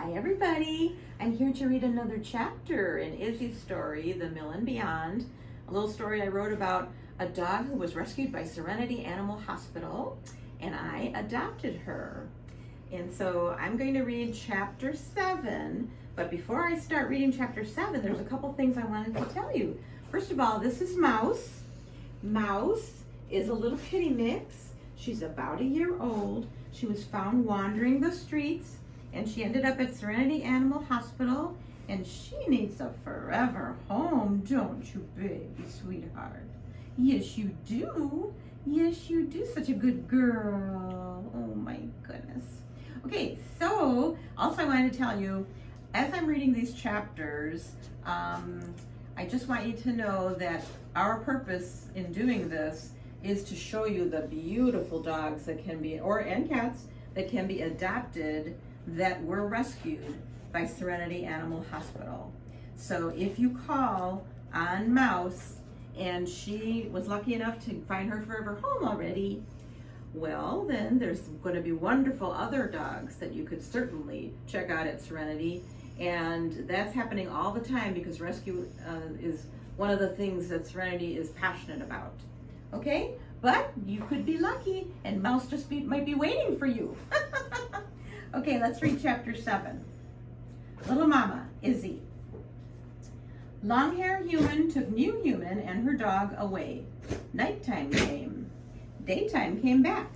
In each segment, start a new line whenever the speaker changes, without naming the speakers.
Hi everybody, I'm here to read another chapter in Izzy's story, The Mill and Beyond, a little story I wrote about a dog who was rescued by Serenity Animal Hospital, and I adopted her. And so I'm going to read chapter 7, but before I start reading chapter 7, there's a couple things I wanted to tell you. First of all, this is Mouse. Mouse is a little kitty mix. She's about a year old. She was found wandering the streets, and she ended up at Serenity Animal Hospital, and she needs a forever home, don't you, baby sweetheart? Yes, you do. Yes, you do. Such a good girl. Oh, my goodness. Okay, so also I wanted to tell you, as I'm reading these chapters, I just want you to know that our purpose in doing this is to show you the beautiful dogs that can be, and cats, that can be adopted that were rescued by Serenity Animal Hospital. So if you call on Mouse and she was lucky enough to find her forever home already, well, then there's going to be wonderful other dogs that you could certainly check out at Serenity. And that's happening all the time because rescue is one of the things that Serenity is passionate about. Okay? But you could be lucky and Mouse just might be waiting for you. Okay, let's read chapter 7. Little Mama, Izzy. Long-haired human took new human and her dog away. Nighttime came. Daytime came back.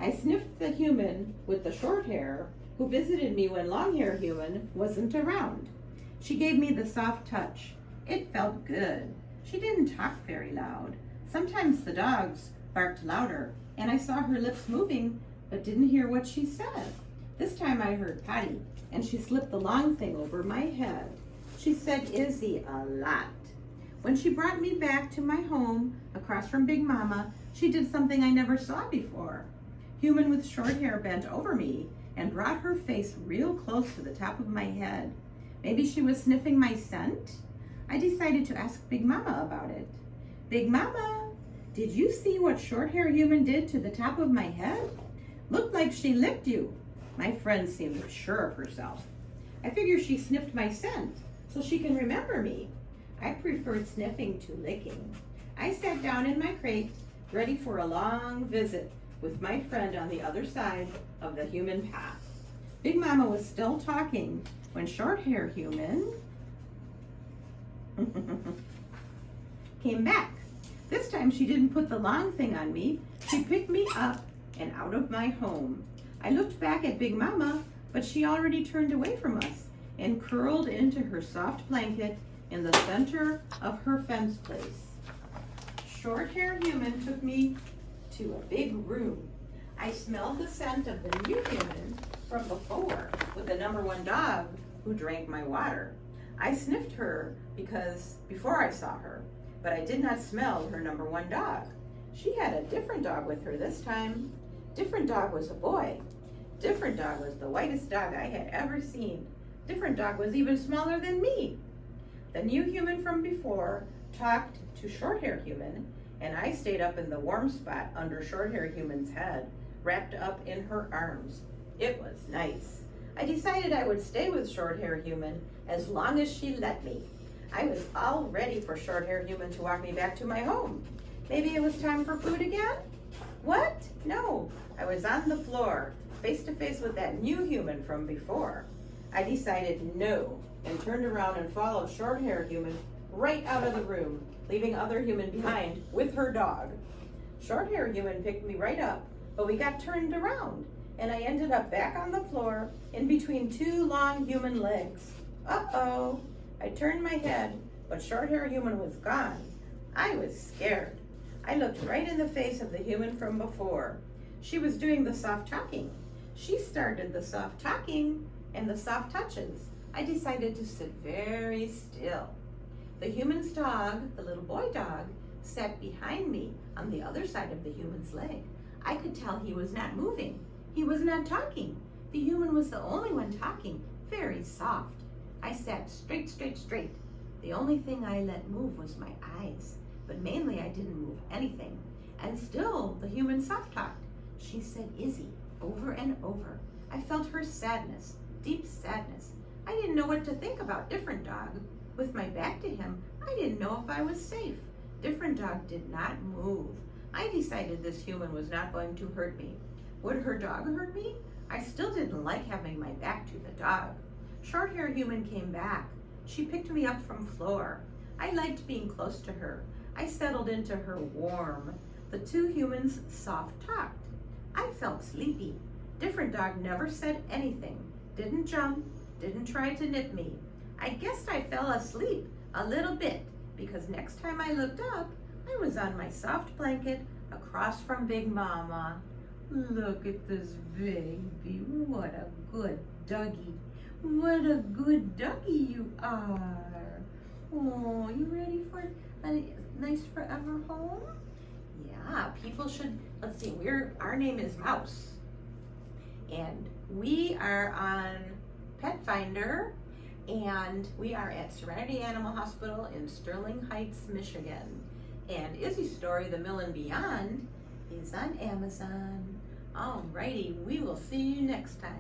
I sniffed the human with the short hair who visited me when long-haired human wasn't around. She gave me the soft touch. It felt good. She didn't talk very loud. Sometimes the dogs barked louder, and I saw her lips moving, but didn't hear what she said. This time I heard Pittie, and she slipped the long thing over my head. She said Izzy a lot. When she brought me back to my home across from Big Mama, she did something I never saw before. Human with short hair bent over me and brought her face real close to the top of my head. Maybe she was sniffing my scent? I decided to ask Big Mama about it. Big Mama, did you see what short hair human did to the top of my head? Looked like she licked you. My friend seemed sure of herself. I figure she sniffed my scent so she can remember me. I preferred sniffing to licking. I sat down in my crate, ready for a long visit with my friend on the other side of the human path. Big Mama was still talking when short hair human came back. This time she didn't put the long thing on me. She picked me up and out of my home. I looked back at Big Mama, but she already turned away from us and curled into her soft blanket in the center of her fence place. Short-haired human took me to a big room. I smelled the scent of the new human from before with the #1 dog who drank my water. I sniffed her before I saw her, but I did not smell her #1 dog. She had a different dog with her this time. Different dog was a boy. Different dog was the whitest dog I had ever seen. Different dog was even smaller than me. The new human from before talked to short-haired human, and I stayed up in the warm spot under short-haired human's head, wrapped up in her arms. It was nice. I decided I would stay with short-haired human as long as she let me. I was all ready for short-haired human to walk me back to my home. Maybe it was time for food again? What? No, I was on the floor, face to face with that new human from before. I decided no, and turned around and followed short-haired human right out of the room, leaving other human behind with her dog. Short-haired human picked me right up, but we got turned around, and I ended up back on the floor in between two long human legs. Uh-oh. I turned my head, but short-haired human was gone. I was scared. I looked right in the face of the human from before. She was doing the soft talking. She started the soft talking and the soft touches. I decided to sit very still. The human's dog, the little boy dog, sat behind me on the other side of the human's leg. I could tell he was not moving. He was not talking. The human was the only one talking, very soft. I sat straight. The only thing I let move was my eyes, but mainly I didn't move anything. And still the human soft talked. She said Izzy over and over. I felt her sadness, deep sadness. didn't know what to think about Different Dog. With my back to him, I didn't know if I was safe. Different Dog did not move. I decided this human was not going to hurt me. Would her dog hurt me? I still didn't like having my back to the dog. Short-hair human came back. She picked me up from floor. I liked being close to her. I settled into her warm. The two humans soft-talked. I felt sleepy. Different Dog never said anything. Didn't jump, didn't try to nip me. I guessed I fell asleep a little bit because next time I looked up, I was on my soft blanket across from Big Mama. Look at this baby. What a good doggy. What a good doggy you are. Oh, you ready for a nice forever home? Yeah, people should, let's see, our name is Mouse. And we are on Pet Finder, and we are at Serenity Animal Hospital in Sterling Heights, Michigan. And Izzy's story, The Mill and Beyond, is on Amazon. Alrighty, we will see you next time.